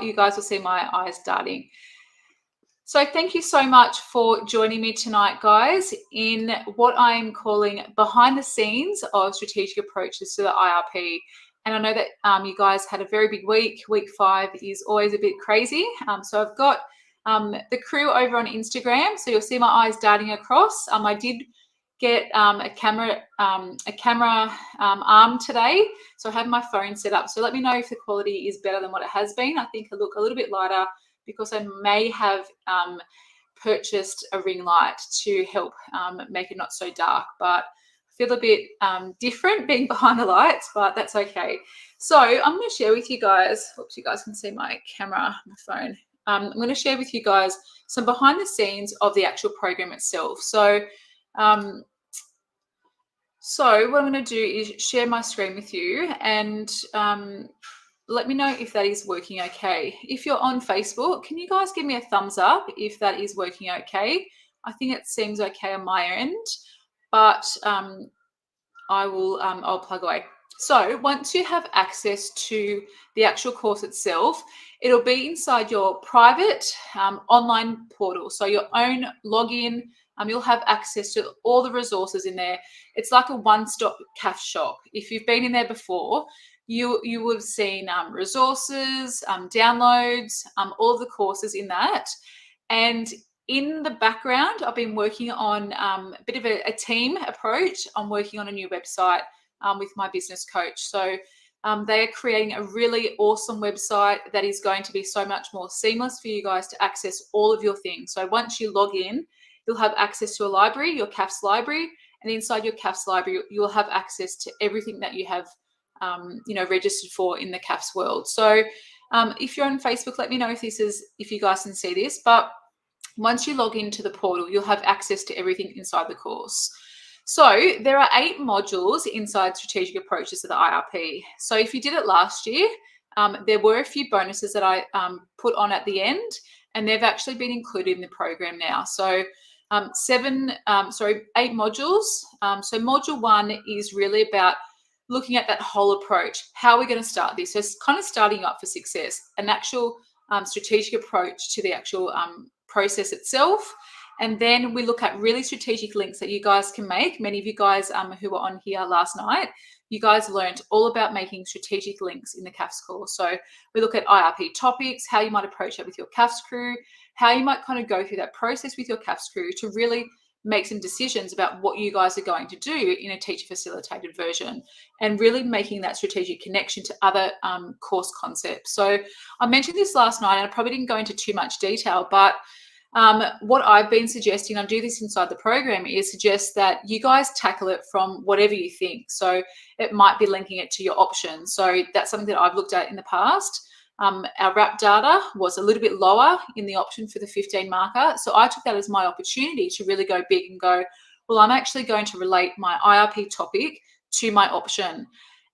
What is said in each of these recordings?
you guys will see my eyes darting. So thank you so much for joining me tonight, guys, in what I'm calling behind the scenes of strategic approaches to the IRP. And I know that you guys had a very big week. Week 5 is always a bit crazy. So I've got the crew over on Instagram. So you'll see my eyes darting across. I did get a camera arm today, so I have my phone set up. So let me know if the quality is better than what it has been. I think I look a little bit lighter because I may have purchased a ring light to help make it not so dark, but I feel a bit different being behind the lights, but that's okay. So I'm going to share with you guys, hopes you guys can see my camera, my phone. I'm going to share with you guys some behind the scenes of the actual program itself. So what I'm going to do is share my screen with you and let me know if that is working okay. If you're on Facebook, can you guys give me a thumbs up if that is working okay? I think it seems okay on my end, but I'll plug away. So once you have access to the actual course itself, it'll be inside your private online portal. So your own login, you'll have access to all the resources in there. It's like a one-stop CAFS shop. If you've been in there before, you would have seen resources, downloads, all of the courses in that. And in the background, I've been working on a bit of a team approach. I'm working on a new website with my business coach. So they are creating a really awesome website that is going to be so much more seamless for you guys to access all of your things. So once you log in, you'll have access to a library, your CAFS library, and inside your CAFS library, you'll have access to everything that you have, registered for in the CAFS world. So if you're on Facebook, let me know if you guys can see this. But once you log into the portal, you'll have access to everything inside the course. So there are 8 modules inside strategic approaches to the IRP. So if you did it last year, there were a few bonuses that I put on at the end, and they've actually been included in the program now. So 8 modules. So module 1 is really about looking at that whole approach. How are we going to start this? So it's kind of starting up for success, an actual strategic approach to the actual process itself. And then we look at really strategic links that you guys can make. Many of you guys who were on here last night, you guys learned all about making strategic links in the CAFS course. So we look at IRP topics, how you might approach it with your CAFS crew, how you might kind of go through that process with your CAFS crew to really make some decisions about what you guys are going to do in a teacher facilitated version, and really making that strategic connection to other course concepts. So I mentioned this last night and I probably didn't go into too much detail, but what I've been suggesting, I do this inside the program, is suggest that you guys tackle it from whatever you think. So it might be linking it to your options. So that's something that I've looked at in the past. Our RAP data was a little bit lower in the option for the 15 marker. So I took that as my opportunity to really go big and go, well, I'm actually going to relate my IRP topic to my option.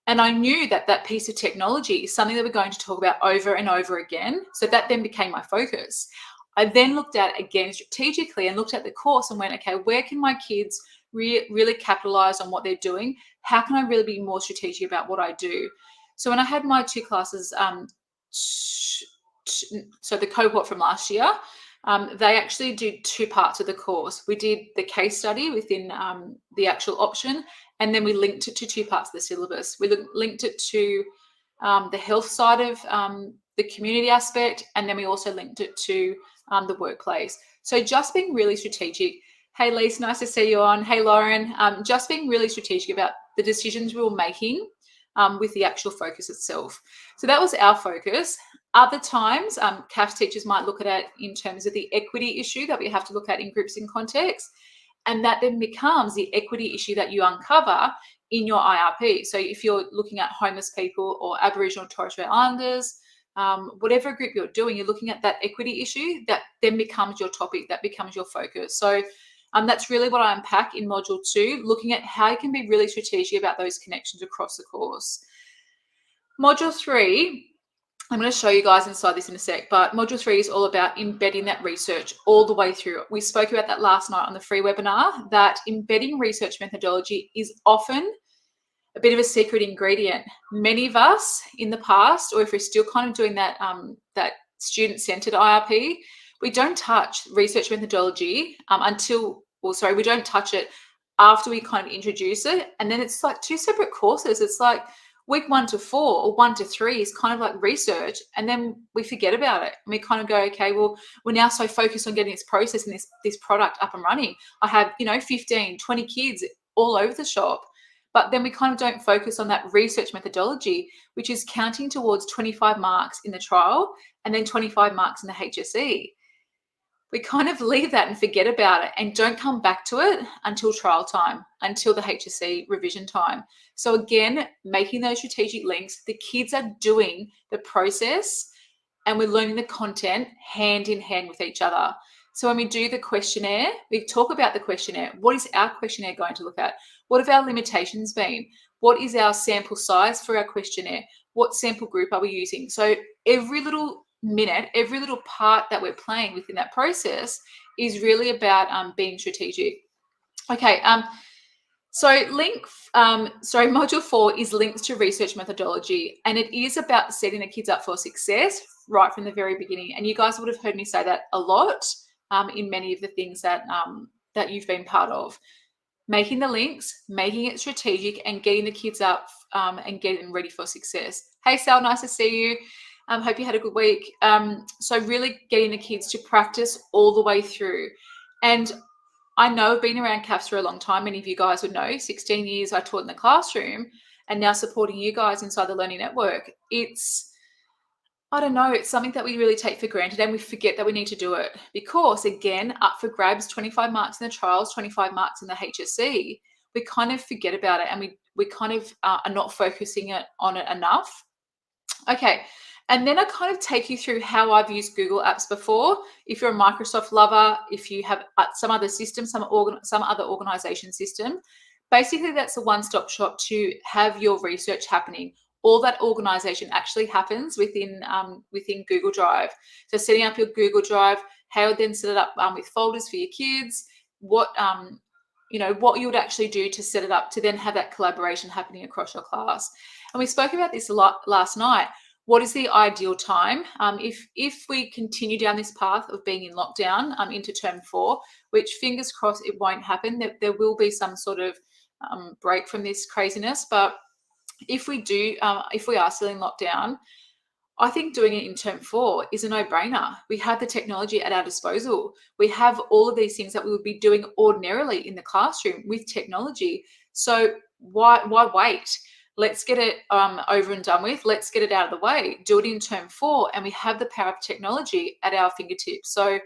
And I knew that that piece of technology is something that we're going to talk about over and over again. So that then became my focus. I then looked at it again strategically and looked at the course and went, okay, where can my kids really capitalize on what they're doing? How can I really be more strategic about what I do? So when I had my 2 classes, so the cohort from last year, they actually did 2 parts of the course. We did the case study within the actual option, and then we linked it to 2 parts of the syllabus. We linked it to the health side of the community aspect, and then we also linked it to the workplace. So just being really strategic. Hey, Lise, nice to see you on. Hey, Lauren, just being really strategic about the decisions we were making with the actual focus itself. So that was our focus. Other times, CAFS teachers might look at it in terms of the equity issue that we have to look at in groups in context, and that then becomes the equity issue that you uncover in your IRP. So if you're looking at homeless people or Aboriginal and Torres Strait Islanders, whatever group you're doing, you're looking at that equity issue that then becomes your topic, that becomes your focus. So that's really what I unpack in module 2, looking at how you can be really strategic about those connections across the course. Module 3, I'm going to show you guys inside this in a sec, but module 3 is all about embedding that research all the way through. We spoke about that last night on the free webinar, that embedding research methodology is often a bit of a secret ingredient. Many of us in the past, or if we're still kind of doing that, that student-centered IRP, we don't touch research methodology we don't touch it after we kind of introduce it. And then it's like two separate courses. It's like week 1 to 4 or 1 to 3 is kind of like research, and then we forget about it. And we kind of go, okay, well, we're now so focused on getting this process and this product up and running. I have, 15, 20 kids all over the shop. But then we kind of don't focus on that research methodology, which is counting towards 25 marks in the trial and then 25 marks in the HSE. We kind of leave that and forget about it and don't come back to it until trial time, until the HSE revision time. So again, making those strategic links, the kids are doing the process and we're learning the content hand in hand with each other. So when we do the questionnaire, we talk about the questionnaire. What is our questionnaire going to look at? What have our limitations been? What is our sample size for our questionnaire? What sample group are we using? So every little minute, every little part that we're playing within that process is really about being strategic. Okay, module 4 is links to research methodology, and it is about setting the kids up for success right from the very beginning. And you guys would have heard me say that a lot in many of the things that you've been part of. Making the links, making it strategic, and getting the kids up and getting them ready for success. Hey, Sal, nice to see you. Hope you had a good week. So really getting the kids to practice all the way through. And I know I've been around CAFS for a long time. Many of you guys would know, 16 years I taught in the classroom and now supporting you guys inside the Learning Network. It's something that we really take for granted and we forget that we need to do it because, again, up for grabs, 25 marks in the trials, 25 marks in the HSE, we kind of forget about it and we kind of are not focusing on it enough. Okay, and then I kind of take you through how I've used Google Apps before. If you're a Microsoft lover, if you have some other system, some other organization system, basically that's a one-stop shop to have your research happening. All that organization actually happens within Google Drive. So setting up your Google Drive, how you then set it up with folders for your kids, what you would actually do to set it up to then have that collaboration happening across your class. And we spoke about this a lot last night. What is the ideal time? If we continue down this path of being in lockdown into term 4, which fingers crossed it won't happen, there will be some sort of break from this craziness. But if we are still in lockdown, I think doing it in term 4 is a no-brainer. We have the technology at our disposal. We have all of these things that we would be doing ordinarily in the classroom with technology. So why wait? Let's get it over and done with. Let's get it out of the way. Do it in term 4, and we have the power of technology at our fingertips. So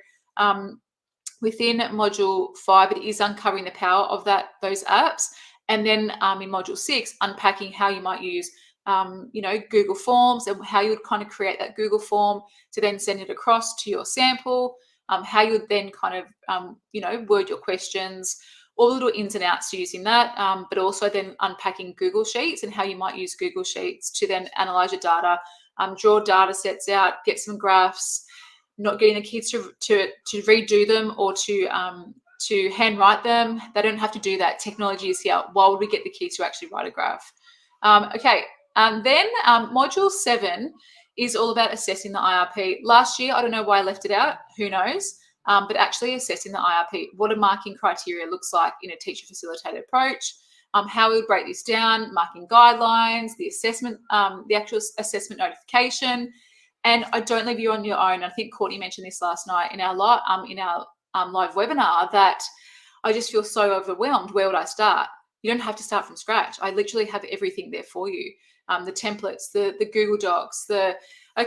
within module 5, it is uncovering the power of those apps. And then in module 6, unpacking how you might use, Google Forms and how you would kind of create that Google form to then send it across to your sample, how you would then kind of, word your questions, all the little ins and outs to using that, but also then unpacking Google Sheets and how you might use Google Sheets to then analyze your data, draw data sets out, get some graphs, not getting the kids to redo them or to handwrite them. They don't have to do that. Technology is here. Why would we get the kids to actually write a graph? Then module 7 is all about assessing the IRP. Last year, I don't know why I left it out. Who knows? But actually assessing the IRP, what a marking criteria looks like in a teacher-facilitated approach, how we would break this down, marking guidelines, the assessment, the actual assessment notification. And I don't leave you on your own. I think Courtney mentioned this last night in our live webinar that I just feel so overwhelmed. Where would I start? You don't have to start from scratch. I literally have everything there for you. The templates, the Google Docs,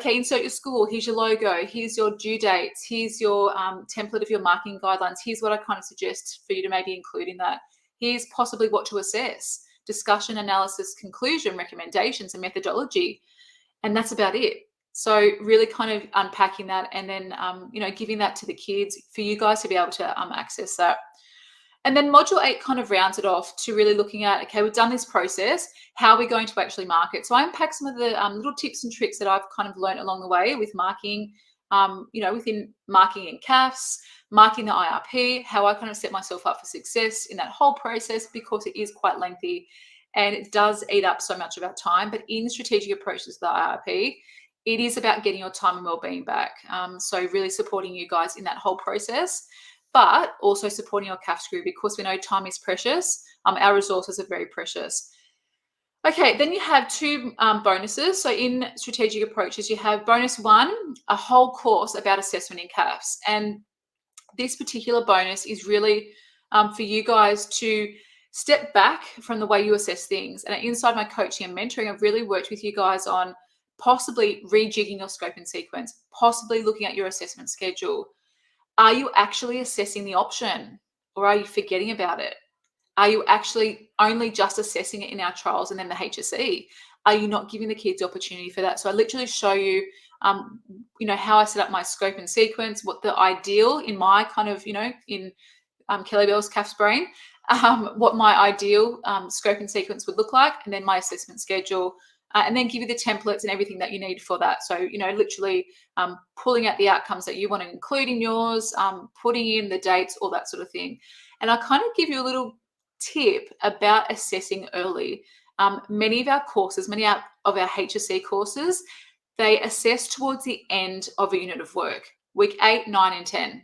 insert your school, here's your logo, here's your due dates, here's your template of your marking guidelines, here's what I kind of suggest for you to maybe include in that. Here's possibly what to assess, discussion, analysis, conclusion, recommendations, and methodology. And that's about it. So really kind of unpacking that and then, giving that to the kids for you guys to be able to access that. And then module 8 kind of rounds it off to really looking at, okay, we've done this process. How are we going to actually mark it? So I unpack some of the little tips and tricks that I've kind of learned along the way with marking, within marking in CAFS, marking the IRP, how I kind of set myself up for success in that whole process because it is quite lengthy. and it does eat up so much of our time. But in strategic approaches to the IRP, it is about getting your time and wellbeing back. So really supporting you guys in that whole process, but also supporting your CAFS crew, because we know time is precious. Our resources are very precious. Okay, then you have two bonuses. So in strategic approaches, you have bonus 1, a whole course about assessment in CAFS. And this particular bonus is really for you guys to step back from the way you assess things. And inside my coaching and mentoring, I've really worked with you guys on possibly rejigging your scope and sequence, possibly looking at your assessment schedule. Are you actually assessing the option, or are you forgetting about it? Are you actually only just assessing it in our trials and then the HSE? Are you not giving the kids the opportunity for that? So I literally show you, how I set up my scope and sequence, what the ideal in my kind of, in Kell Bell's CAFS brain, what my ideal scope and sequence would look like, and then my assessment schedule, and then give you the templates and everything that you need for that. So, literally pulling out the outcomes that you want to include in yours, putting in the dates, all that sort of thing. And I kind of give you a little tip about assessing early. Many of our courses, many of our HSE courses, they assess towards the end of a unit of work, week 8, 9, and 10.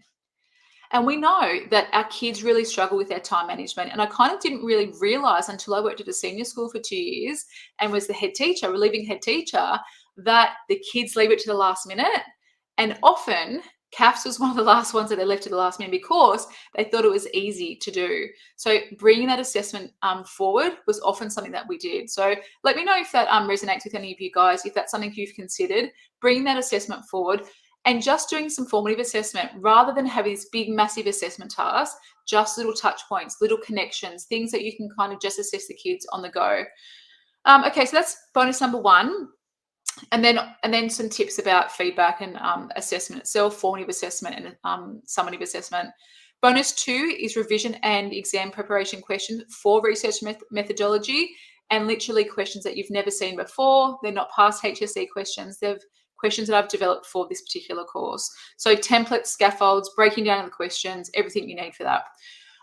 And we know that our kids really struggle with their time management. And I kind of didn't really realize until I worked at a senior school for 2 years and was the head teacher, relieving head teacher, that the kids leave it to the last minute. And often CAFS was one of the last ones that they left to the last minute because they thought it was easy to do. So bringing that assessment forward was often something that we did. So let me know if that resonates with any of you guys, if that's something you've considered, bringing that assessment forward and just doing some formative assessment rather than having this big, massive assessment task, just little touch points, little connections, things that you can kind of just assess the kids on the go. Okay, so that's bonus number 1. And then some tips about feedback and assessment itself, formative assessment and summative assessment. Bonus 2 is revision and exam preparation questions for research methodology, and literally questions that you've never seen before. They're not past HSE questions. They're questions that I've developed for this particular course. So templates, scaffolds, breaking down the questions, everything you need for that.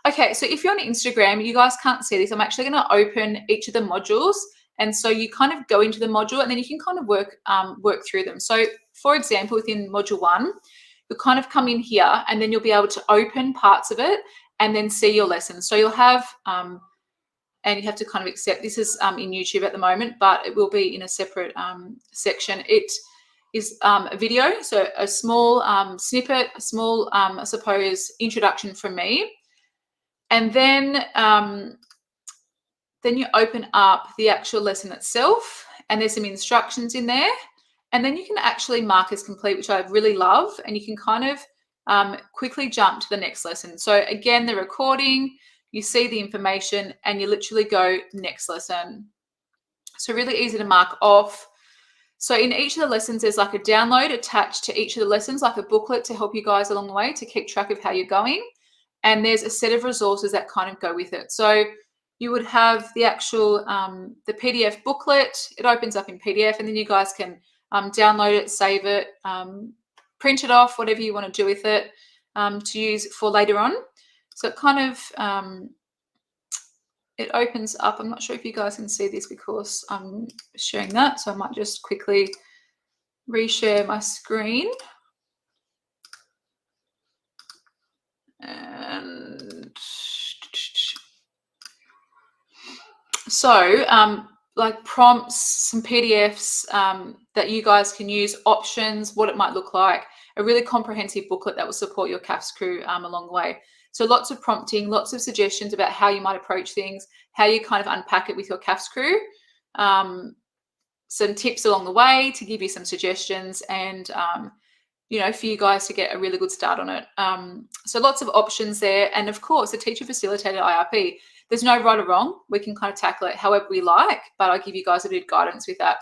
Okay, so if you're on Instagram, you guys can't see this. I'm actually going to open each of the modules. And so you kind of go into the module and then you can kind of work through them. So for example, within module 1, you'll kind of come in here and then you'll be able to open parts of it and then see your lessons. So you'll have, and you have to kind of accept, this is in YouTube at the moment, but it will be in a separate section. It is a video, so a small snippet, a small, I suppose, introduction from me. And then you open up the actual lesson itself, and there's some instructions in there. And then you can actually mark as complete, which I really love. And you can kind of quickly jump to the next lesson. So again, the recording, you see the information, and you literally go next lesson. So really easy to mark off. So in each of the lessons, there's like a download attached to each of the lessons, like a booklet to help you guys along the way to keep track of how you're going. And there's a set of resources that kind of go with it. So you would have the actual, the PDF booklet. It opens up in PDF, and then you guys can download it, save it, print it off, whatever you want to do with it to use for later on. So it kind of, it opens up. I'm not sure if you guys can see this because I'm sharing that. So I might just quickly reshare my screen. And so like prompts, some PDFs that you guys can use, options, what it might look like, a really comprehensive booklet that will support your CAFS crew along the way. So lots of prompting, lots of suggestions about how you might approach things, how you kind of unpack it with your CAFS crew, some tips along the way to give you some suggestions and, for you guys to get a really good start on it. So lots of options there. And of course, the teacher facilitated IRP. There's no right or wrong. We can kind of tackle it however we like, but I'll give you guys a bit of guidance with that.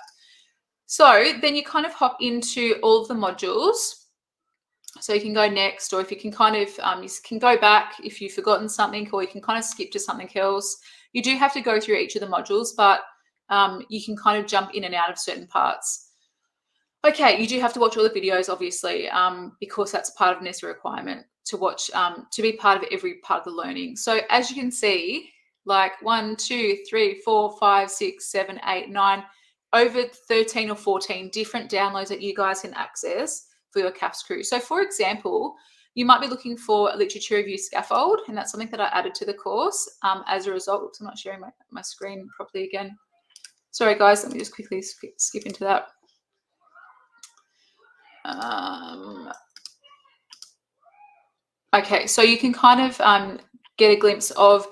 So then you kind of hop into all of the modules. So you can go next, or if you can kind of, you can go back if you've forgotten something, or you can kind of skip to something else. You do have to go through each of the modules, but you can kind of jump in and out of certain parts. Okay, you do have to watch all the videos, obviously, because that's part of a necessary requirement to watch, to be part of every part of the learning. So as you can see, like 1, 2, 3, 4, 5, 6, 7, 8, 9, over 13 or 14 different downloads that you guys can access for your CAFS crew. So for example, you might be looking for a literature review scaffold, and that's something that I added to the course as a result. Oops, I'm not sharing my screen properly again. Sorry guys, let me just quickly skip into that. Okay, so you can kind of get a glimpse of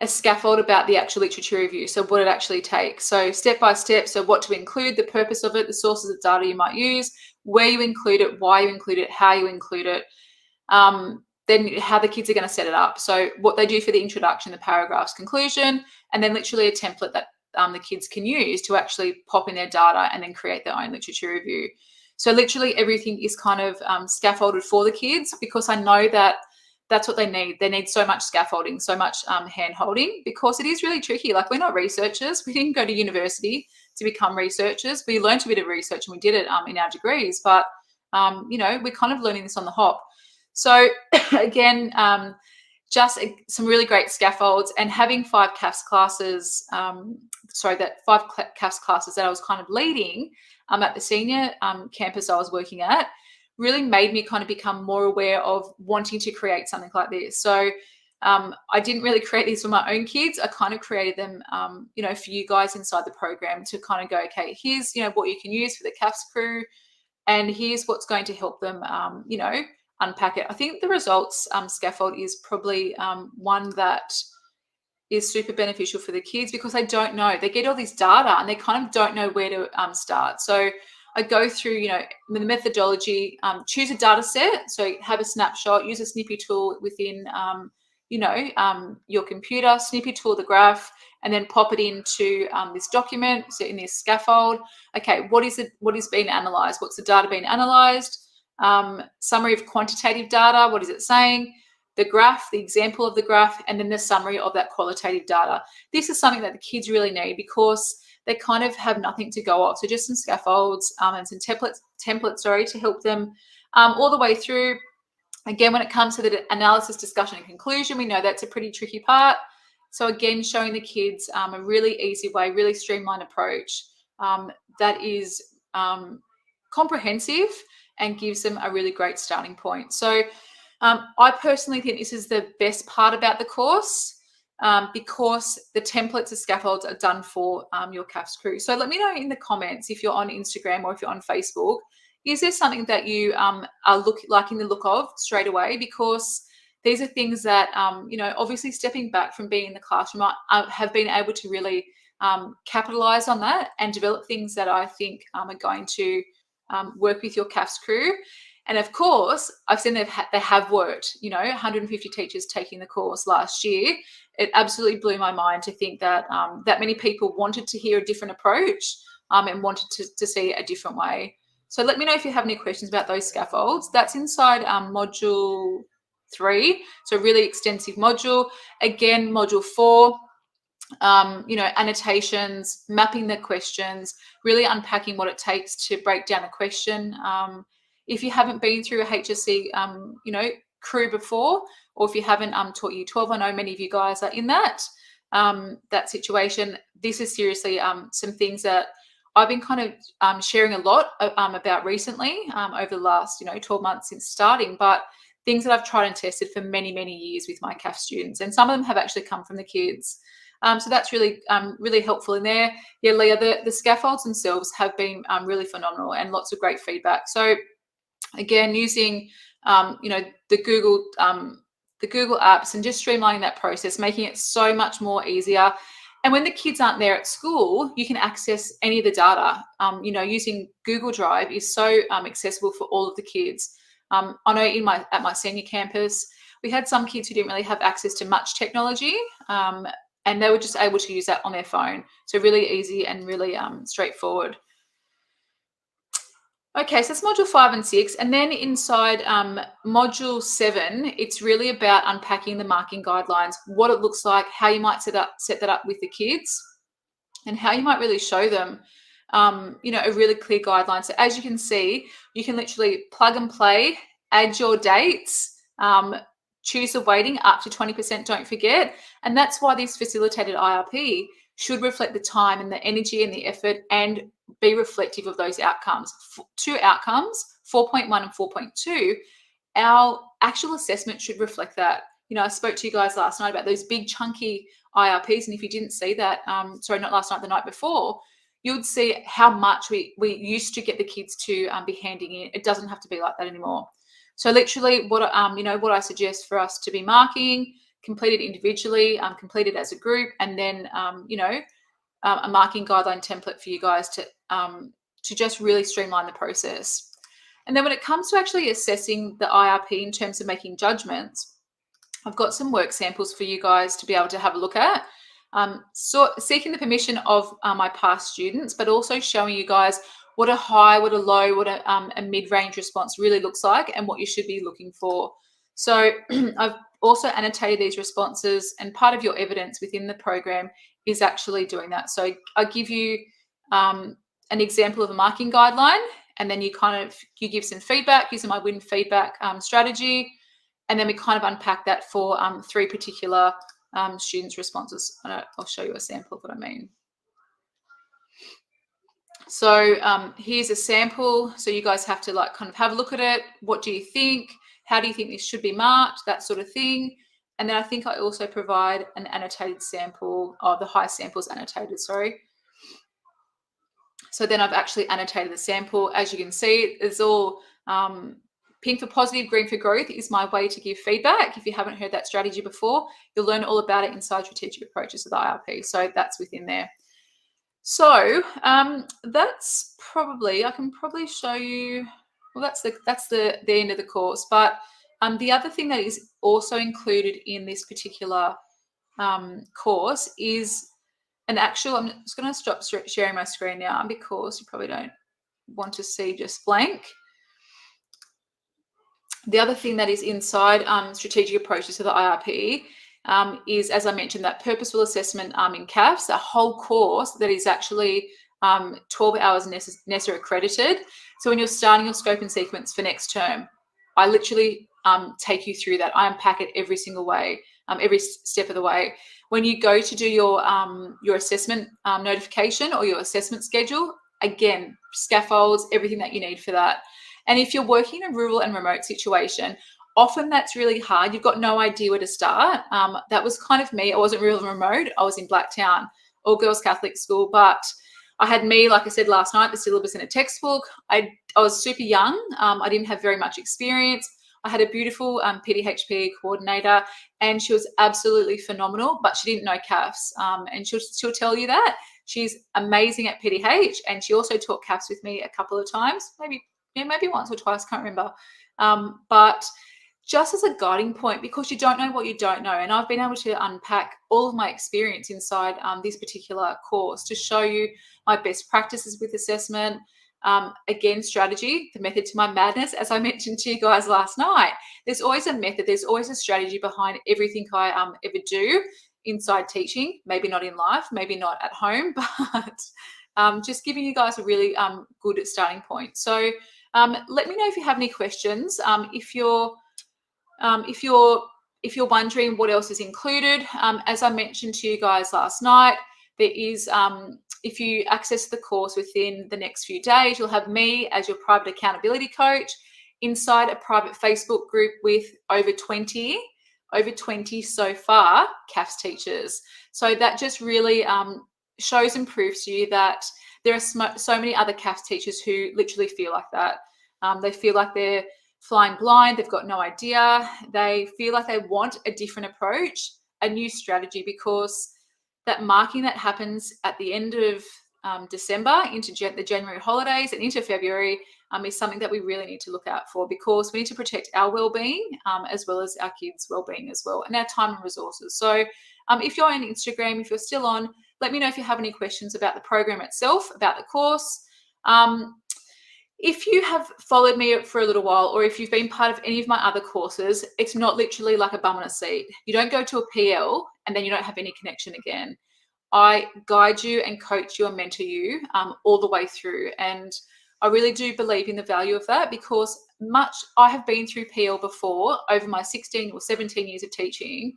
a scaffold about the actual literature review, so what it actually takes. So step by step, so what to include, the purpose of it, the sources of data you might use, where you include it, why you include it, how you include it, then how the kids are going to set it up. So what they do for the introduction, the paragraphs, conclusion, and then literally a template that the kids can use to actually pop in their data and then create their own literature review. So literally everything is kind of scaffolded for the kids, because I know that that's what they need. They need so much scaffolding, so much hand-holding, because it is really tricky. Like, we're not researchers. We didn't go to university to become researchers. We learned a bit of research and we did it in our degrees, but, we're kind of learning this on the hop. So again, just some really great scaffolds, and having 5 CAFS classes, 5 CAFS classes that I was kind of leading at the senior campus I was working at, really made me kind of become more aware of wanting to create something like this. So I didn't really create these for my own kids. I kind of created them, for you guys inside the program to kind of go, okay, here's, what you can use for the CAFS crew, and here's what's going to help them, unpack it. I think the results scaffold is probably one that is super beneficial for the kids, because they don't know. They get all this data and they kind of don't know where to start. So I go through, the methodology, choose a data set. So have a snapshot, use a snippy tool within, your computer, snippy tool the graph, and then pop it into this document, so in this scaffold. Okay, what is being analyzed? What's the data being analyzed? Summary of quantitative data, what is it saying? The graph, the example of the graph, and then the summary of that qualitative data. This is something that the kids really need, because they kind of have nothing to go off. So just some scaffolds and some templates, to help them all the way through. Again, when it comes to the analysis, discussion, and conclusion, we know that's a pretty tricky part. So again, showing the kids a really easy way, really streamlined approach that is comprehensive and gives them a really great starting point. So I personally think this is the best part about the course, because the templates and scaffolds are done for your CAFS crew. So let me know in the comments, if you're on Instagram or if you're on Facebook, is there something that you are liking the look of straight away? Because these are things that, obviously stepping back from being in the classroom, I have been able to really capitalize on that and develop things that I think are going to work with your CAFS crew. And of course, I've seen they have worked, 150 teachers taking the course last year. It absolutely blew my mind to think that that many people wanted to hear a different approach and wanted to see a different way. So let me know if you have any questions about those scaffolds. That's inside module 3. So really extensive module. Again, module 4, annotations, mapping the questions, really unpacking what it takes to break down a question. If you haven't been through a HSC, crew before, or if you haven't taught Year 12, I know many of you guys are in that situation. This is seriously some things that I've been kind of sharing a lot about recently over the last 12 months since starting, but things that I've tried and tested for many, many years with my CAF students, and some of them have actually come from the kids. So that's really, really helpful in there. Yeah, Leah, the scaffolds themselves have been really phenomenal, and lots of great feedback. So again, using the Google apps and just streamlining that process, making it so much more easier. And when the kids aren't there at school, you can access any of the data. Using Google Drive is so accessible for all of the kids. I know at my senior campus, we had some kids who didn't really have access to much technology, and they were just able to use that on their phone. So really easy and really straightforward. Okay, so that's module 5 and 6. And then inside module 7, it's really about unpacking the marking guidelines, what it looks like, how you might set that up with the kids, and how you might really show them, a really clear guideline. So as you can see, you can literally plug and play, add your dates, choose the weighting up to 20%, don't forget. And that's why this facilitated IRP should reflect the time and the energy and the effort and be reflective of those outcomes. Two outcomes, 4.1 and 4.2, our actual assessment should reflect that. I spoke to you guys last night about those big chunky IRPs, and if you didn't see that, sorry, not last night, the night before, you would see how much we used to get the kids to be handing in. It doesn't have to be like that anymore. So literally what I suggest for us to be marking, completed individually, completed as a group, and then, a marking guideline template for you guys to just really streamline the process. And then when it comes to actually assessing the IRP in terms of making judgments, I've got some work samples for you guys to be able to have a look at. So seeking the permission of my past students, but also showing you guys what a high, what a low, what a mid-range response really looks like and what you should be looking for. So I've also annotated these responses, and part of your evidence within the program is actually doing that. So I give you an example of a marking guideline, and then you give some feedback using my win feedback strategy. And then we kind of unpack that for 3 particular students' responses. I'll show you a sample of what I mean. So here's a sample. So you guys have to kind of have a look at it. What do you think? How do you think this should be marked? That sort of thing. And then I think I also provide an annotated sample, the high samples annotated, sorry. So then I've actually annotated the sample. As you can see, it's all pink for positive, green for growth is my way to give feedback. If you haven't heard that strategy before, you'll learn all about it inside Strategic Approaches to the IRP. So that's within there. So that's probably, I can probably show you, well, that's the end of the course. But the other thing that is also included in this particular course is an actual, I'm just going to stop sharing my screen now because you probably don't want to see just blank. The other thing that is inside Strategic Approaches to the IRP is, as I mentioned, that purposeful assessment in CAFS, a whole course that is actually 12 hours NESA accredited. So when you're starting your scope and sequence for next term, I literally take you through that. I unpack it every single way, every step of the way. When you go to do your assessment notification or your assessment schedule, again, scaffolds, everything that you need for that. And if you're working in a rural and remote situation, often that's really hard. You've got no idea where to start. That was kind of me. I wasn't rural and remote. I was in Blacktown, all girls Catholic school. But I had like I said last night, the syllabus in a textbook. I was super young. I didn't have very much experience. I had a beautiful PDHPE coordinator, and she was absolutely phenomenal, but she didn't know CAFS. And she'll tell you that. She's amazing at PDH, and she also taught CAFS with me a couple of times, maybe once or twice, can't remember. But just as a guiding point, because you don't know what you don't know. And I've been able to unpack all of my experience inside this particular course to show you my best practices with assessment. Again, strategy, the method to my madness, as I mentioned to you guys last night. There's always a method, there's always a strategy behind everything I ever do inside teaching, maybe not in life, maybe not at home, but just giving you guys a really good starting point. So let me know if you have any questions. If you're wondering what else is included, as I mentioned to you guys last night, there is, if you access the course within the next few days, you'll have me as your private accountability coach inside a private Facebook group with over 20 so far CAFS teachers. So that just really shows and proves to you that there are so many other CAFS teachers who literally feel like that. They feel like they're flying blind. They've got no idea. They feel like they want a different approach, a new strategy, because that marking that happens at the end of December into the January holidays and into February is something that we really need to look out for, because we need to protect our well-being as well as our kids' well-being as well, and our time and resources. So if you're on Instagram, if you're still on, let me know if you have any questions about the program itself, about the course. If you have followed me for a little while, or if you've been part of any of my other courses, it's not literally like a bum on a seat. You don't go to a PL and then you don't have any connection again. I guide you and coach you and mentor you all the way through. And I really do believe in the value of that, because much I have been through PL before over my 16 or 17 years of teaching,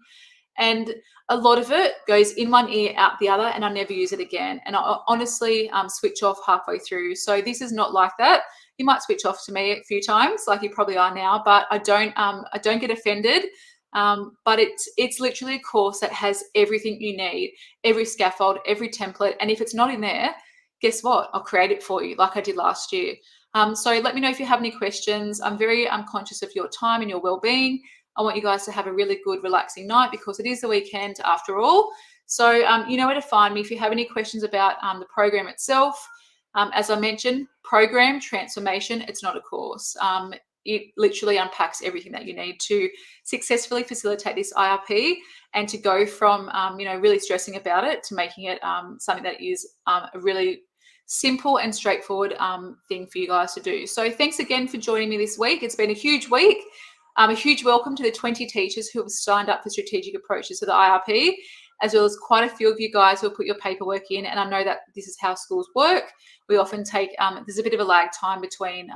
and a lot of it goes in one ear, out the other, and I never use it again. And I honestly switch off halfway through. So this is not like that. You might switch off to me a few times, like you probably are now, but I don't get offended. But it's literally a course that has everything you need, every scaffold, every template. And if it's not in there, guess what? I'll create it for you like I did last year. So let me know if you have any questions. I'm very conscious of your time and your well-being. I want you guys to have a really good, relaxing night because it is the weekend after all. So you know where to find me if you have any questions about the program itself. As I mentioned, program transformation, it's not a course. It literally unpacks everything that you need to successfully facilitate this IRP and to go from, really stressing about it to making it something that is a really simple and straightforward thing for you guys to do. So thanks again for joining me this week. It's been a huge week. A huge welcome to the 20 teachers who have signed up for strategic approaches to the IRP, as well as quite a few of you guys who have put your paperwork in. And I know that this is how schools work. We often take, there's a bit of a lag time between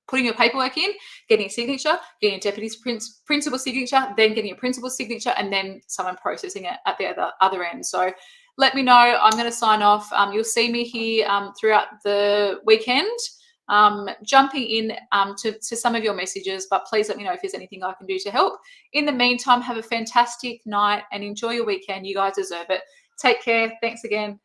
putting your paperwork in, getting a signature, getting a deputy principal signature, then getting a principal signature, and then someone processing it at the other end. So let me know. I'm going to sign off. You'll see me here throughout the weekend, jumping in to some of your messages, but please let me know if there's anything I can do to help. In the meantime, have a fantastic night and enjoy your weekend. You guys deserve it. Take care. Thanks again.